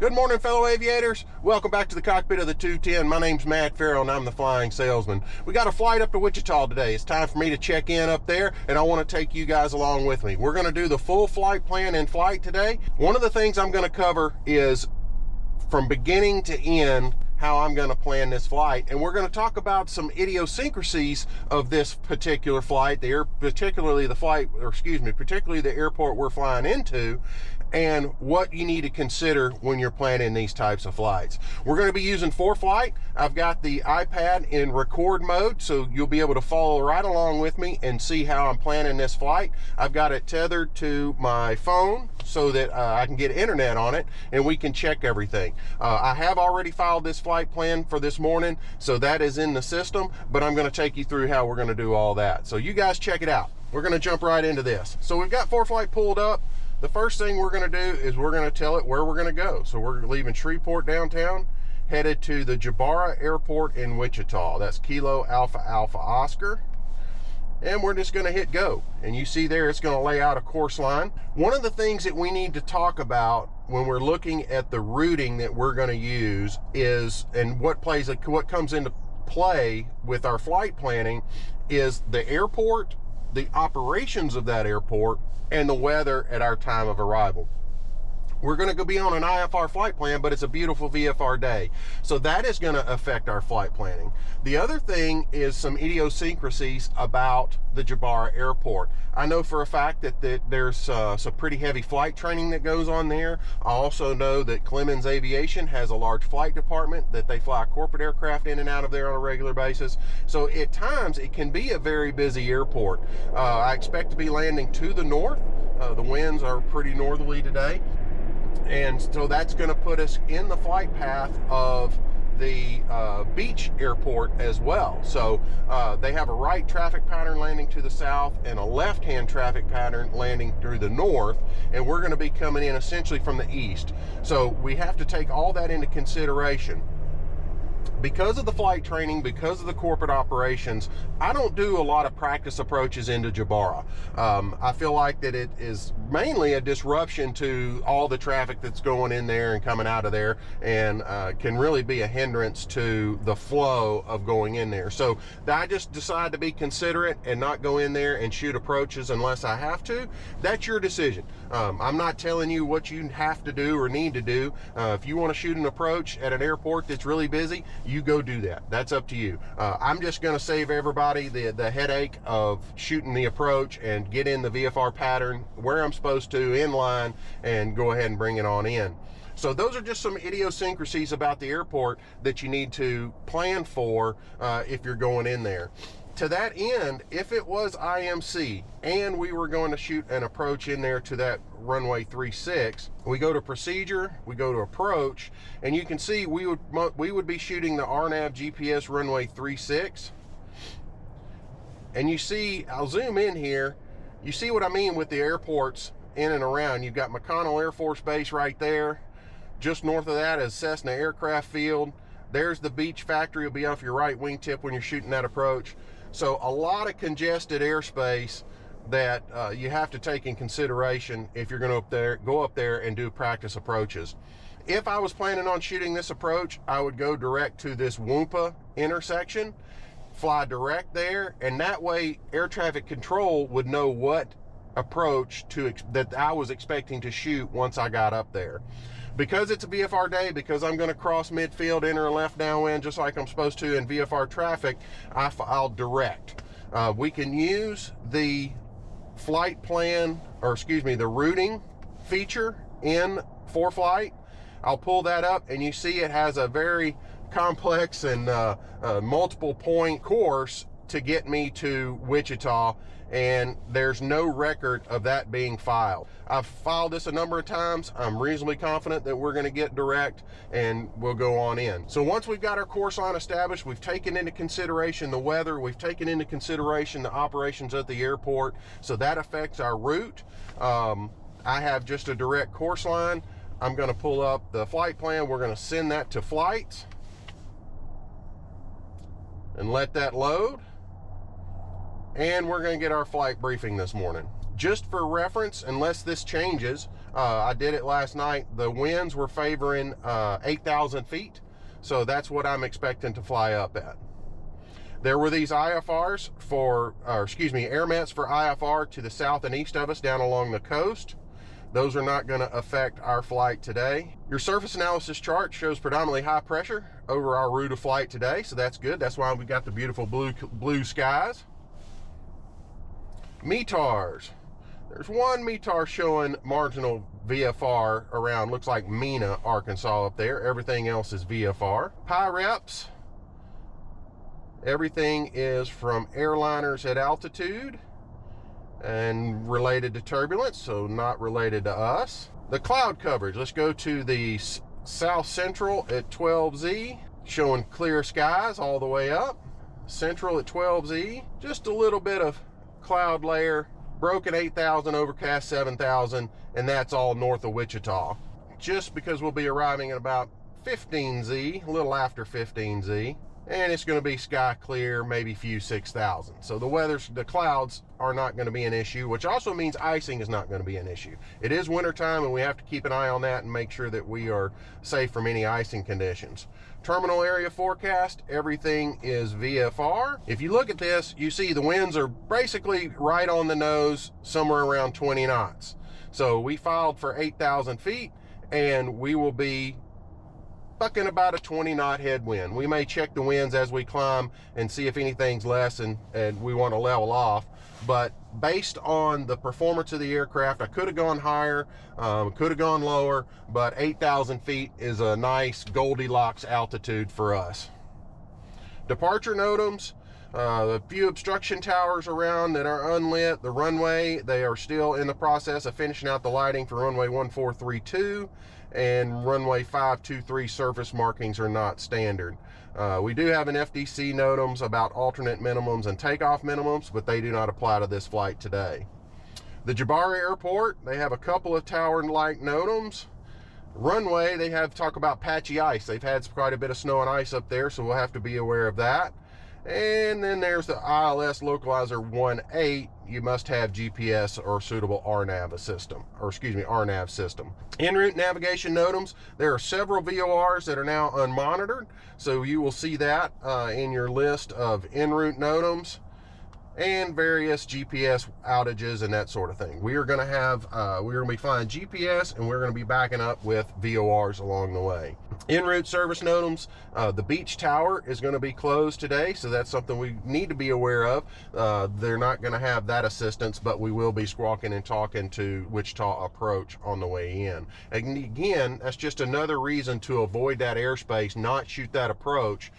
Good morning, fellow aviators. Welcome back to the cockpit of the 210. My name's Matt Farrell, and I'm the flying salesman. We got a flight up to Wichita today. It's time for me to check in up there, and I want to take you guys along with me. We're going to do the full flight plan in flight today. One of the things I'm going to cover is from beginning to end how I'm going to plan this flight, and we're going to talk about some idiosyncrasies of this particular flight, particularly the airport we're flying into, and what you need to consider when you're planning these types of flights. We're going to be using ForeFlight. I've got the iPad in record mode, so you'll be able to follow right along with me and see how I'm planning this flight. I've got it tethered to my phone so that I can get internet on it and we can check everything. I have already filed this flight plan for this morning, so that is in the system, but I'm going to take you through how we're going to do all that. So you guys check it out. We're going to jump right into this. So we've got ForeFlight pulled up. The first thing we're going to do is we're going to tell it where we're going to go. So we're leaving Shreveport downtown, headed to the Jabara Airport in Wichita. That's Kilo Alpha Alpha Oscar. And we're just going to hit go. And you see there, it's going to lay out a course line. One of the things that we need to talk about when we're looking at the routing that we're going to use is, and what comes into play with our flight planning, is the airport, the operations of that airport, and the weather at our time of arrival. We're going to be on an IFR flight plan, but it's a beautiful VFR day. So that is going to affect our flight planning. The other thing is some idiosyncrasies about the Jabara Airport. I know for a fact that there's some pretty heavy flight training that goes on there. I also know that Clemens Aviation has a large flight department that they fly corporate aircraft in and out of there on a regular basis. So at times it can be a very busy airport. I expect to be landing to the north. The winds are pretty northerly today. And so that's going to put us in the flight path of the beach airport as well. So they have a right traffic pattern landing to the south and a left-hand traffic pattern landing through the north, and we're going to be coming in essentially from the east. So we have to take all that into consideration. Because of the flight training, because of the corporate operations, I don't do a lot of practice approaches into Jabara. I feel like that it is mainly a disruption to all the traffic that's going in there and coming out of there, and can really be a hindrance to the flow of going in there. So I just decide to be considerate and not go in there and shoot approaches unless I have to. That's your decision. I'm not telling you what you have to do or need to do. If you want to shoot an approach at an airport that's really busy, you go do that. That's up to you. I'm just going to save everybody the headache of shooting the approach and get in the VFR pattern where I'm supposed to, in line, and go ahead and bring it on in. So those are just some idiosyncrasies about the airport that you need to plan for if you're going in there. To that end, if it was IMC and we were going to shoot an approach in there to that runway 36, we go to procedure, we go to approach, and you can see we would be shooting the RNAV GPS runway 36. And you see, I'll zoom in here, you see what I mean with the airports in and around. You've got McConnell Air Force Base right there. Just north of that is Cessna Aircraft Field. There's the beach factory, will be off your right wingtip when you're shooting that approach. So a lot of congested airspace that you have to take in consideration if you're going to go up there and do practice approaches. If I was planning on shooting this approach, I would go direct to this Wumpa intersection, fly direct there, and that way air traffic control would know what approach that I was expecting to shoot once I got up there. Because it's a VFR day, because I'm going to cross midfield, enter a left downwind just like I'm supposed to in VFR traffic, I'll direct. We can use the flight plan, or excuse me, the routing feature in ForeFlight. I'll pull that up, and you see it has a very complex and multiple point course to get me to Wichita, and there's no record of that being filed. I've filed this a number of times. I'm reasonably confident that we're going to get direct and we'll go on in. So once we've got our course line established, we've taken into consideration the weather, we've taken into consideration the operations at the airport, so that affects our route. I have just a direct course line. I'm going to pull up the flight plan. We're going to send that to flights and let that load. And we're going to get our flight briefing this morning. Just for reference, unless this changes, I did it last night. The winds were favoring 8,000 feet. So that's what I'm expecting to fly up at. There were these IFRs air mets for IFR to the south and east of us down along the coast. Those are not going to affect our flight today. Your surface analysis chart shows predominantly high pressure over our route of flight today, so that's good. That's why we got the beautiful blue skies. METARs. There's one METAR showing marginal VFR around, looks like Mena, Arkansas up there. Everything else is VFR. Pi reps. Everything is from airliners at altitude and related to turbulence, so not related to us. The cloud coverage, let's go to the south central at 12Z, showing clear skies all the way up. Central at 12Z, just a little bit of cloud layer, broken 8,000, overcast 7,000, and that's all north of Wichita. Just because we'll be arriving at about 15Z, a little after 15Z. And it's going to be sky clear, maybe few 6,000. So the clouds are not going to be an issue, which also means icing is not going to be an issue. It is wintertime, and we have to keep an eye on that and make sure that we are safe from any icing conditions. Terminal area forecast, everything is VFR. If you look at this, you see the winds are basically right on the nose, somewhere around 20 knots. So we filed for 8,000 feet, and we will be bucking about a 20 knot headwind. We may check the winds as we climb and see if anything's less and we want to level off. But based on the performance of the aircraft, I could have gone higher, could have gone lower, but 8,000 feet is a nice Goldilocks altitude for us. Departure NOTAMs, a few obstruction towers around that are unlit. The runway, they are still in the process of finishing out the lighting for runway 1432, and runway 523 surface markings are not standard. We do have an FDC NOTAMs about alternate minimums and takeoff minimums, but they do not apply to this flight today. The Jabara Airport, they have a couple of tower-like NOTAMs. Runway, they have talk about patchy ice. They've had quite a bit of snow and ice up there, so we'll have to be aware of that. And then there's the ILS Localizer 1.8. You must have GPS or suitable RNAV system. En route navigation NOTAMs, there are several VORs that are now unmonitored, so you will see that in your list of en route NOTAMs and various GPS outages and that sort of thing. We are going to be flying GPS, and we're going to be backing up with VORs along the way. En route service NOTAMs, the beach tower is going to be closed today, so that's something we need to be aware of. They're not going to have that assistance, but we will be squawking and talking to Wichita approach on the way in. And again, that's just another reason to avoid that airspace, not shoot that approach.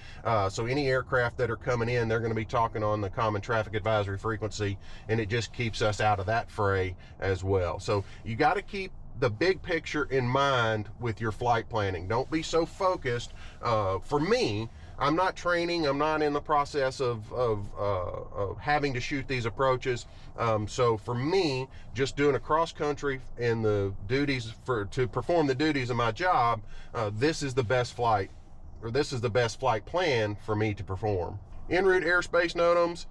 So any aircraft that are coming in, they're going to be talking on the common traffic advisory frequency, and it just keeps us out of that fray as well. So you got to keep the big picture in mind with your flight planning. Don't be so focused. For me, I'm not training. I'm not in the process of having to shoot these approaches. So for me, just doing a cross country and the duties to perform the duties of my job, this is the best flight, or this is the best flight plan for me to perform. En route airspace NOTAMs.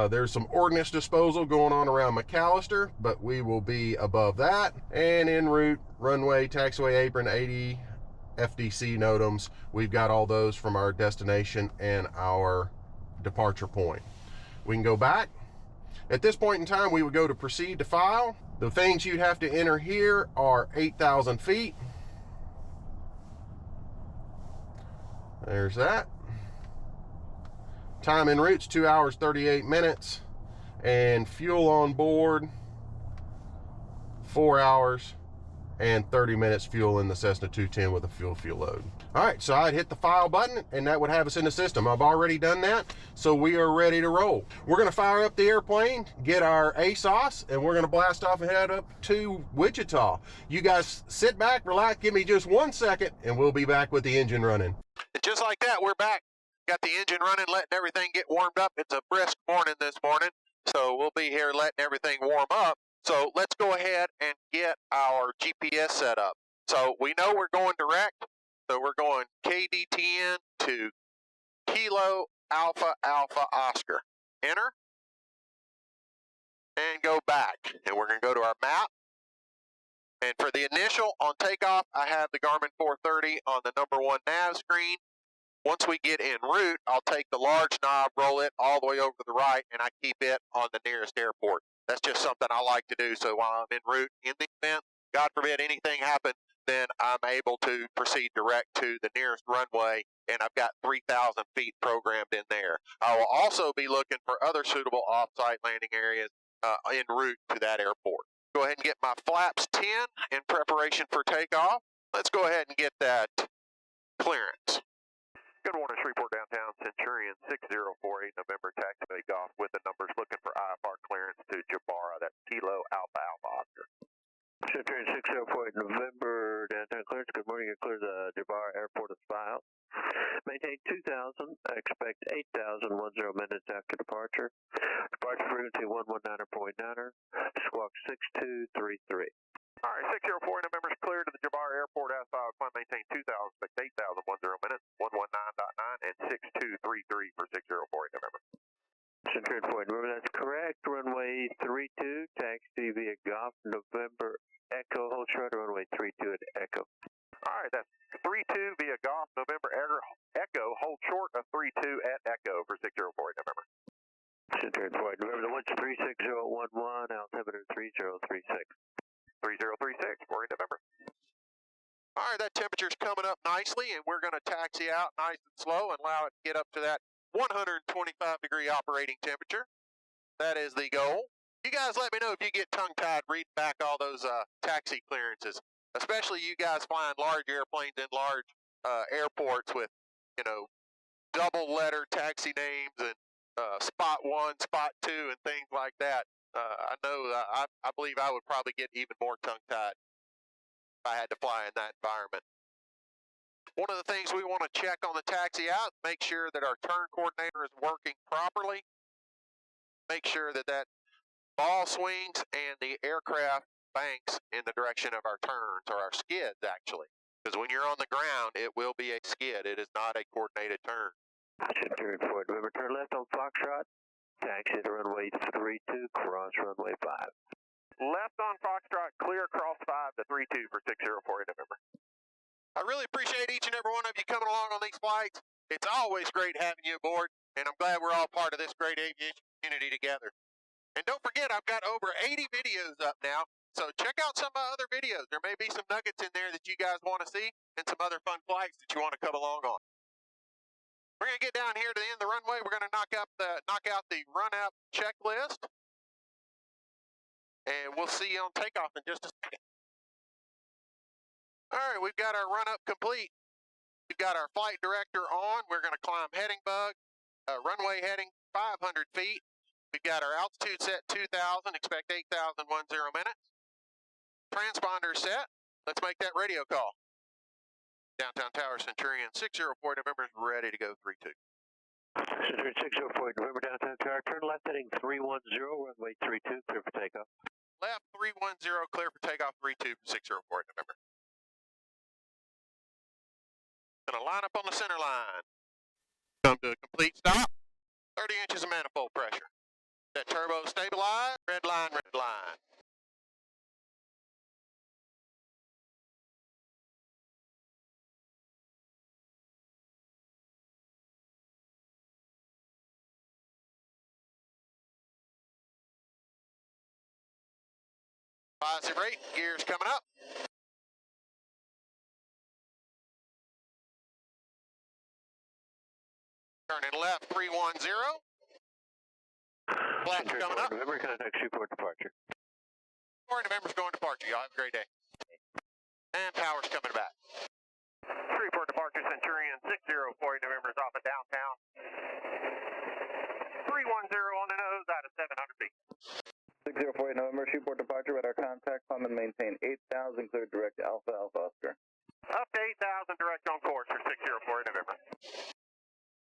There's some ordnance disposal going on around McAllister, but we will be above that. And en route runway, taxiway apron, 80 FDC NOTAMs. We've got all those from our destination and our departure point. We can go back. At this point in time, we would go to proceed to file. The things you'd have to enter here are 8,000 feet. There's that. Time en route's 2 hours 38 minutes, and fuel on board 4 hours and 30 minutes fuel in the Cessna 210 with a fuel load. All right, so I'd hit the file button, and that would have us in the system. I've already done that, so we are ready to roll. We're going to fire up the airplane, get our ASOS, and we're going to blast off and head up to Wichita. You guys sit back, relax, give me just 1 second, and we'll be back with the engine running. And just like that, we're back. Got the engine running, letting everything get warmed up. It's a brisk morning this morning, so we'll be here letting everything warm up. So let's go ahead and get our GPS set up. So we know we're going direct, so we're going KD10 to Kilo Alpha Alpha Oscar. Enter, and go back. And we're going to go to our map, And for the initial on takeoff, I have the Garmin 430 on the #1 nav screen. Once we get en route, I'll take the large knob, roll it all the way over to the right, and I keep it on the nearest airport. That's just something I like to do, so while I'm en route, in the event, God forbid anything happen, then I'm able to proceed direct to the nearest runway, and I've got 3,000 feet programmed in there. I will also be looking for other suitable off-site landing areas en route to that airport. Go ahead and get my flaps 10 in preparation for takeoff. Let's go ahead and get that clearance. Good morning, Shreveport Downtown, Centurion 6048 November, taxi off with the numbers looking for IFR clearance to Jabara. That's Kilo Alpha Alpha Oscar. Centurion 6048 November, downtown clearance. Good morning, you clear the Jabara Airport of File. Maintain 2,000, expect 8,010 minutes after departure. Departure frequency 119.9er, squawk 6233. All right, 604 November's clear to the Jabara Airport as filed. Climb maintain 2,000, expect 8,010 minutes, 119.9 and 6233 for 604 November. Centurion 4, November, that's correct. Runway 32, taxi via Golf November Echo, hold short of runway 32 at Echo. All right, that's 32 via Golf November Echo, hold short of 32 at Echo for 604 November. Centurion 4, November, the one's 36011, altimeter 3036. 3036 for November. All right, that temperature's coming up nicely, and we're going to taxi out nice and slow and allow it to get up to that 125-degree operating temperature. That is the goal. You guys let me know if you get tongue-tied reading back all those taxi clearances, especially you guys flying large airplanes in large airports with, you know, double-letter taxi names and spot 1, spot 2, and things like that. I know I believe I would probably get even more tongue-tied if I had to fly in that environment. One of the things we want to check on the taxi out, make sure that our turn coordinator is working properly. Make sure that that ball swings and the aircraft banks in the direction of our turns, or our skids actually. Because when you're on the ground, it will be a skid. It is not a coordinated turn. Centurion 4, November, turn left on Foxtrot. Taxi to runway 32, cross runway 5. Left on Foxtrot, clear across 5 to 32 for 604 November. I really appreciate each and every one of you coming along on these flights. It's always great having you aboard, and I'm glad we're all part of this great aviation community together. And don't forget, I've got over 80 videos up now, so check out some of my other videos. There may be some nuggets in there that you guys want to see, and some other fun flights that you want to come along on. We're going to get down here to the end of the runway. We're going to knock out the run-out checklist. And we'll see you on takeoff in just a second. All right, we've got our run-up complete. We've got our flight director on. We're going to climb heading bug, runway heading 500 feet. We've got our altitude set 2,000, expect 8,010 minutes. Transponder set. Let's make that radio call. Downtown Tower, Centurion 604 November is ready to go 32. Centurion 604 November, downtown Tower, turn left heading 310, runway 32, clear for takeoff. Left 310, clear for takeoff 32 for 604 November. Gonna line up on the center line. Come to a complete stop. 30 inches of manifold pressure. That turbo stabilized. Red line, red line. Positive rate, gears coming up. Turning left 310. Flaps coming up. November, contact Shreveport departure. 4 November's going departure. Y'all have a great day. And power's coming back. Shreveport departure, Centurion 604 November is off of downtown. 310 on the nose out of 700 feet. 6048 November, Shreveport departure, radar contact, climb and maintain 8,000, clear direct Alpha Alpha Oscar. Up to 8,000, direct on course for 604 November.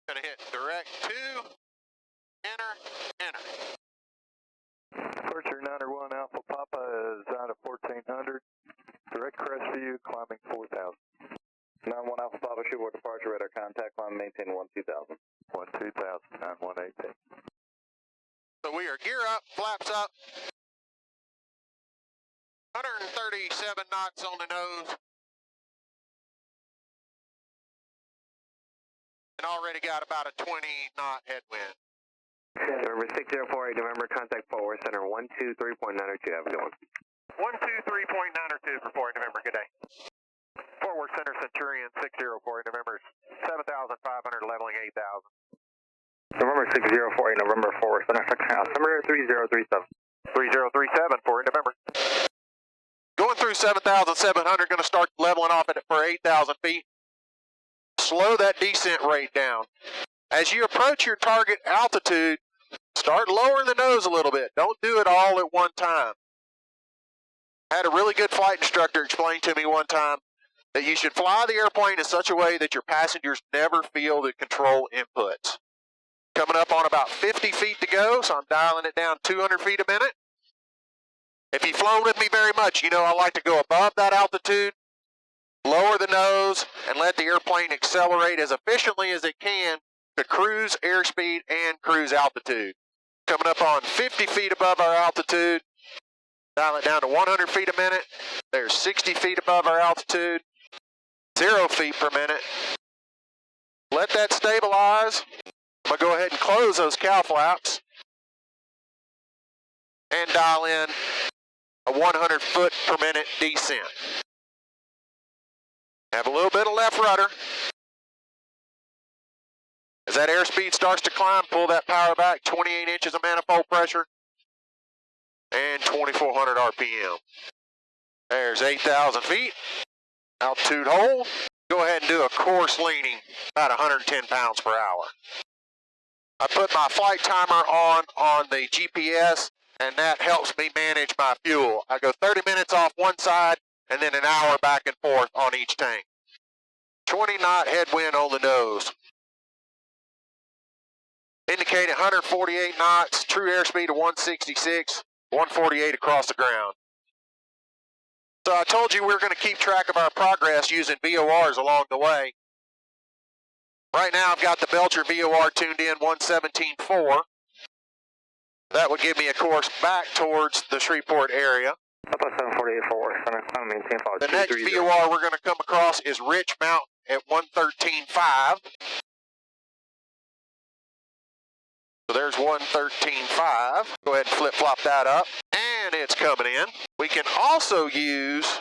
Gonna hit direct 2, enter, enter. Departure 901 Alpha Papa is out of 1400, direct crest view, climbing 4,000. 91 Alpha Papa, Shreveport departure, radar contact, climb and maintain 12,000. 12,000, 9118. So we are gear up, flaps up. 137 knots on the nose. And already got about a 20 knot headwind. November 6048, November, contact forward center 123.902. Have a good one. 123.902 for 4 November. Good day. Forward center Centurion 604 November 7,500 leveling 8,000. November 6048, November forward center section altimeter 3037. 3037 for November. Going through 7,700, going to start leveling off at it for 8,000 feet. Slow that descent rate down. As you approach your target altitude, start lowering the nose a little bit. Don't do it all at one time. I had a really good flight instructor explain to me one time that you should fly the airplane in such a way that your passengers never feel the control inputs. Coming up on about 50 feet to go, so I'm dialing it down 200 feet a minute. If you've flown with me very much, you know I like to go above that altitude, lower the nose, and let the airplane accelerate as efficiently as it can to cruise airspeed and cruise altitude. Coming up on 50 feet above our altitude, dial it down to 100 feet a minute. There's 60 feet above our altitude, 0 feet per minute. Let that stabilize. I'm going to go ahead and close those cow flaps and dial in a 100 foot per minute descent. Have a little bit of left rudder. As that airspeed starts to climb, pull that power back, 28 inches of manifold pressure, and 2,400 RPM. There's 8,000 feet, altitude hold. Go ahead and do a course leaning, about 110 pounds per hour. I put my flight timer on the GPS, and that helps me manage my fuel. I go 30 minutes off one side, and then an hour back and forth on each tank. 20 knot headwind on the nose. Indicating 148 knots, true airspeed of 166, 148 across the ground. So I told you we were going to keep track of our progress using VORs along the way. Right now I've got the Belcher VOR tuned in 117.4. That would give me a course back towards the Shreveport area. The next VOR we're going to come across is Rich Mountain at 113.5. So there's 113.5. Go ahead and flip-flop that up. And it's coming in. We can also use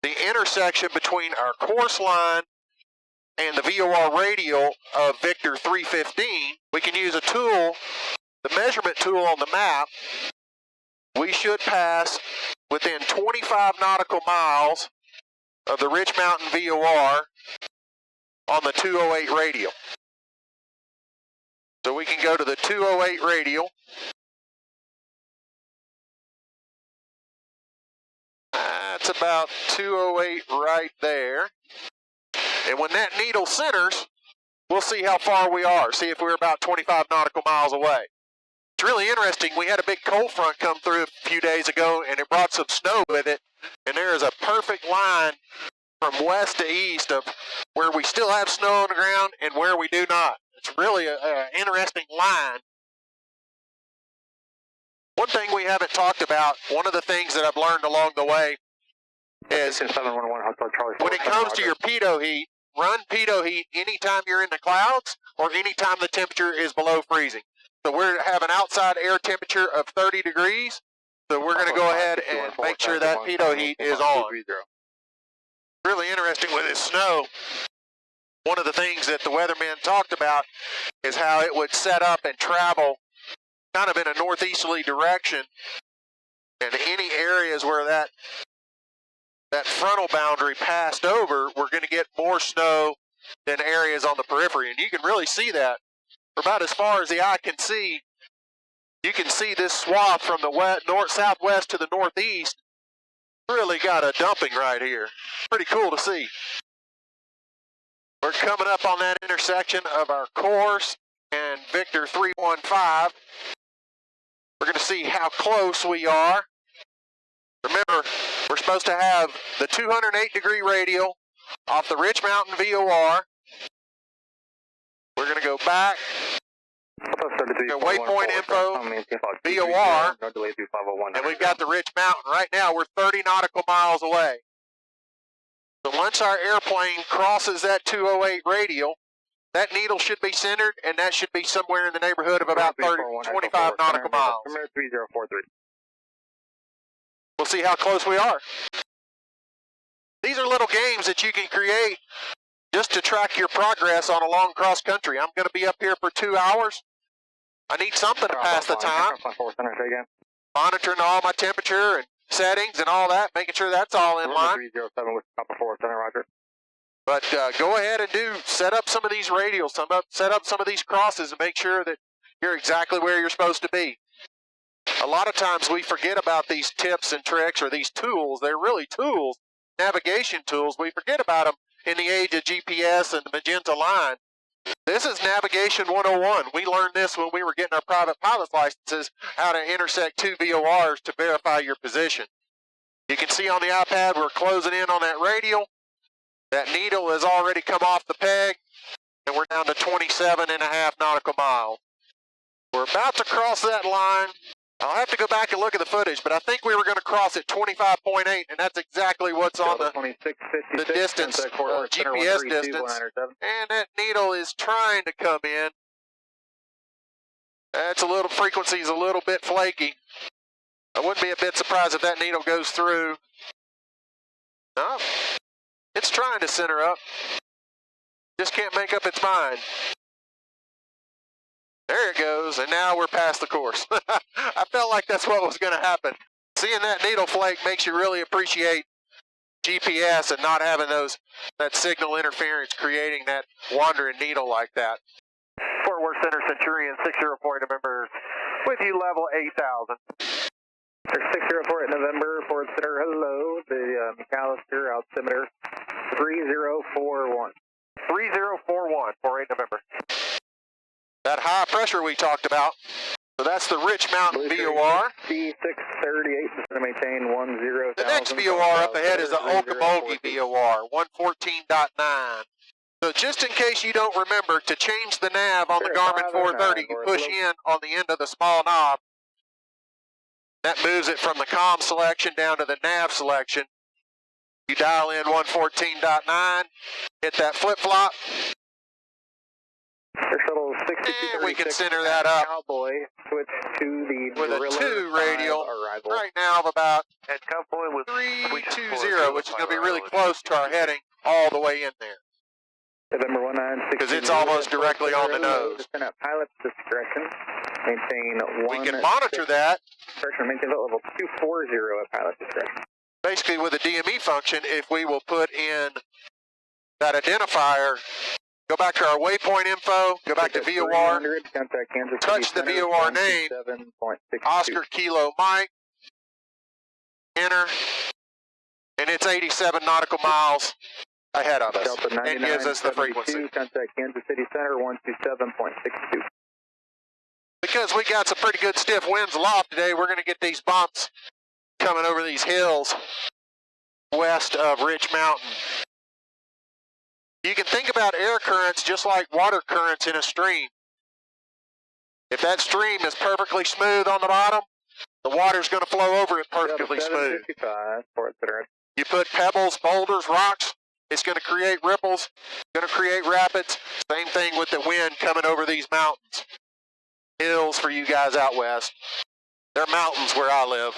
the intersection between our course line and the VOR radial of Victor 315. We can use a tool, the measurement tool on the map. We should pass within 25 nautical miles of the Rich Mountain VOR on the 208 radial. So we can go to the 208 radial. That's about 208 right there. And when that needle centers, we'll see how far we are, see if we're about 25 nautical miles away. It's really interesting. We had a big cold front come through a few days ago, and it brought some snow with it. And there is a perfect line from west to east of where we still have snow on the ground and where we do not. It's really an interesting line. One thing we haven't talked about, one of the things that I've learned along the way is when it comes to your pitot heat, run pitot heat anytime you're in the clouds or anytime the temperature is below freezing. So we have an outside air temperature of 30 degrees. So we're going to go ahead and make sure that pitot heat is on. Really interesting with this snow. One of the things that the weathermen talked about is how it would set up and travel kind of in a northeasterly direction. And any areas where that frontal boundary passed over, we're going to get more snow than areas on the periphery. And you can really see that. For about as far as the eye can see, you can see this swath from the southwest to the northeast. Really got a dumping right here. Pretty cool to see. We're coming up on that intersection of our course and Victor 315. We're going to see how close we are. Remember, we're supposed to have the 208 degree radial off the Rich Mountain VOR. We're going to go back Waypoint info, VOR, and we've got the Rich Mountain. Right now, we're 30 nautical miles away. So once our airplane crosses that 208 radial, that needle should be centered, and that should be somewhere in the neighborhood of about 25 nautical miles. 3043. We'll see how close we are. These are little games that you can create just to track your progress on a long cross country. I'm going to be up here for 2 hours. I need something to pass the time. Monitoring all my temperature and settings and all that, making sure that's all in line. 307 with Papa 4 Center, roger. But go ahead and set up some of these radials, set up some of these crosses and make sure that you're exactly where you're supposed to be. A lot of times we forget about these tips and tricks or these tools. They're really tools, navigation tools. We forget about them in the age of GPS and the magenta line. This is Navigation 101. We learned this when we were getting our private pilot's licenses, how to intersect two VORs to verify your position. You can see on the iPad we're closing in on that radial. That needle has already come off the peg, and we're down to 27.5 nautical miles. We're about to cross that line. I'll have to go back and look at the footage, but I think we were going to cross at 25.8, and that's exactly what's on the distance, GPS distance. And that needle is trying to come in. That's frequency's a little bit flaky. I wouldn't be a bit surprised if that needle goes through. No, it's trying to center up. Just can't make up its mind. There it goes, and now we're past the course. I felt like that's what was going to happen. Seeing that needle flake makes you really appreciate GPS and not having that signal interference creating that wandering needle like that. Fort Worth Center Centurion 604 November with you level 8,000. 604 November, Fort Center, hello, the McAllister altimeter 3041. 3041, 48 November. That high pressure we talked about. So that's the Rich Mountain VOR. C638 to maintain 10,000. The next VOR up ahead is the Okmulgee VOR, 114.9. So just in case you don't remember, to change the nav on the Garmin 430, you push in on the end of the small knob. That moves it from the comm selection down to the nav selection. You dial in 114.9, hit that flip-flop. And we can center that up Cowboy, switch to the with a 2 radial right now of about 320, which is going to be really close to our heading all the way in there. November 1960. Because it's almost directly on the nose. Pilot's discretion. Maintain one. We can monitor that. Maintain level 240 at pilot's discretion. Basically, with the DME function, if we will put in that identifier. Go back to our waypoint info, go back to VOR, touch the VOR name, Oscar Kilo Mike, enter, and it's 87 nautical miles ahead of us, and gives us the frequency. Contact Kansas City Center 127.62. Because we got some pretty good stiff winds aloft today, we're going to get these bumps coming over these hills west of Rich Mountain. You can think about air currents just like water currents in a stream. If that stream is perfectly smooth on the bottom, the water's going to flow over it perfectly smooth. You put pebbles, boulders, rocks, it's going to create ripples, going to create rapids. Same thing with the wind coming over these mountains. Hills for you guys out west. They're mountains where I live.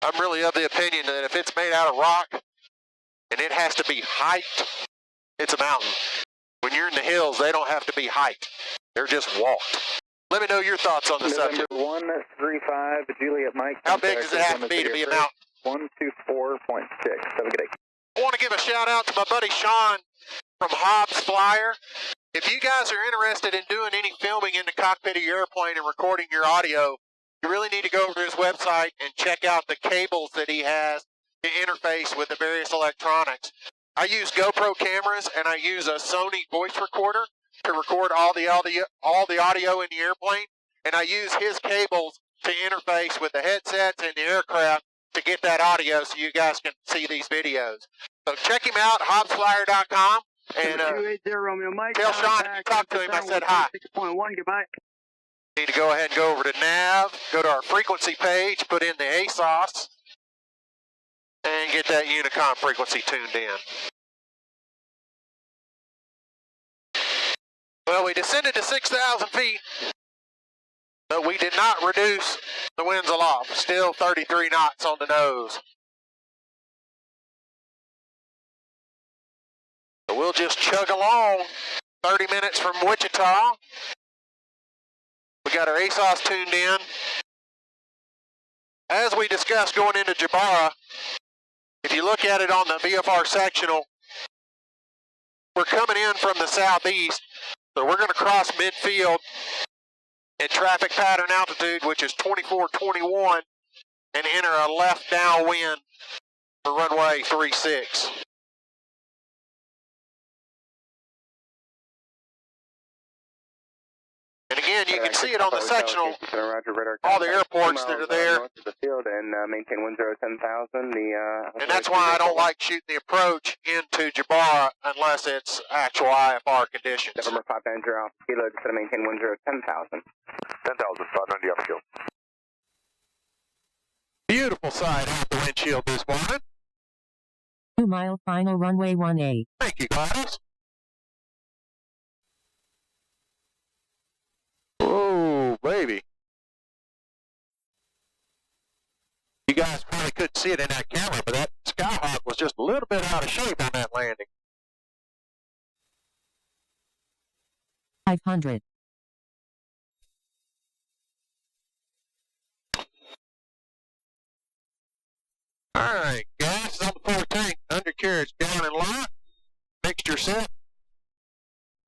I'm really of the opinion that if it's made out of rock and it has to be hiked, it's a mountain. When you're in the hills, they don't have to be hiked. They're just walked. Let me know your thoughts on the subject. 135 Juliet Mike. How big does it have to be a mountain? 124.6. Have a good day. I want to give a shout out to my buddy Sean from Hobbs Flyer. If you guys are interested in doing any filming in the cockpit of your airplane and recording your audio, you really need to go over to his website and check out the cables that he has to interface with the various electronics. I use GoPro cameras and I use a Sony voice recorder to record all the audio in the airplane, and I use his cables to interface with the headsets and the aircraft to get that audio so you guys can see these videos. So check him out, hobbsflyer.com, and tell Sean if you talk to him I said hi. 6.1, goodbye. Need to go ahead and go over to nav, go to our frequency page, put in the ASOS, and get that Unicom frequency tuned in. Well, we descended to 6,000 feet, but we did not reduce the winds aloft. Still 33 knots on the nose. So we'll just chug along. 30 minutes from Wichita. We got our ASOS tuned in. As we discussed going into Jabara, if you look at it on the VFR sectional, we're coming in from the southeast, so we're going to cross midfield at traffic pattern altitude, which is 2421, and enter a left downwind for runway 36. And again, you can see it on the sectional, all the airports that are there. And that's why I don't like shooting the approach into Jabara unless it's actual IFR conditions. November 590 Alpha Kilo, just to maintain 10,000. 10,000, 590 Alpha Kilo. Beautiful sight out the windshield this morning. 2 mile final runway 1A. Thank you, Gladys. Oh, baby. You guys probably couldn't see it in that camera, but that Skyhawk was just a little bit out of shape on that landing. 500. All right, gas is on the full tank, undercarriage down and locked, mixture set,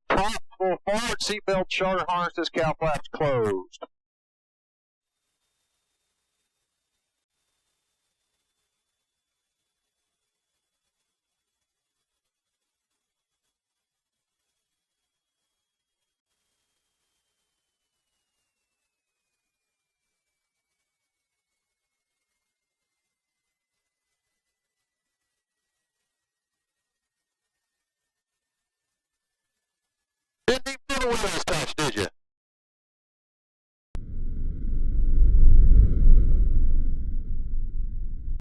prop full forward, seatbelt, shoulder harnesses, cow flaps closed. Didn't even know the wheel was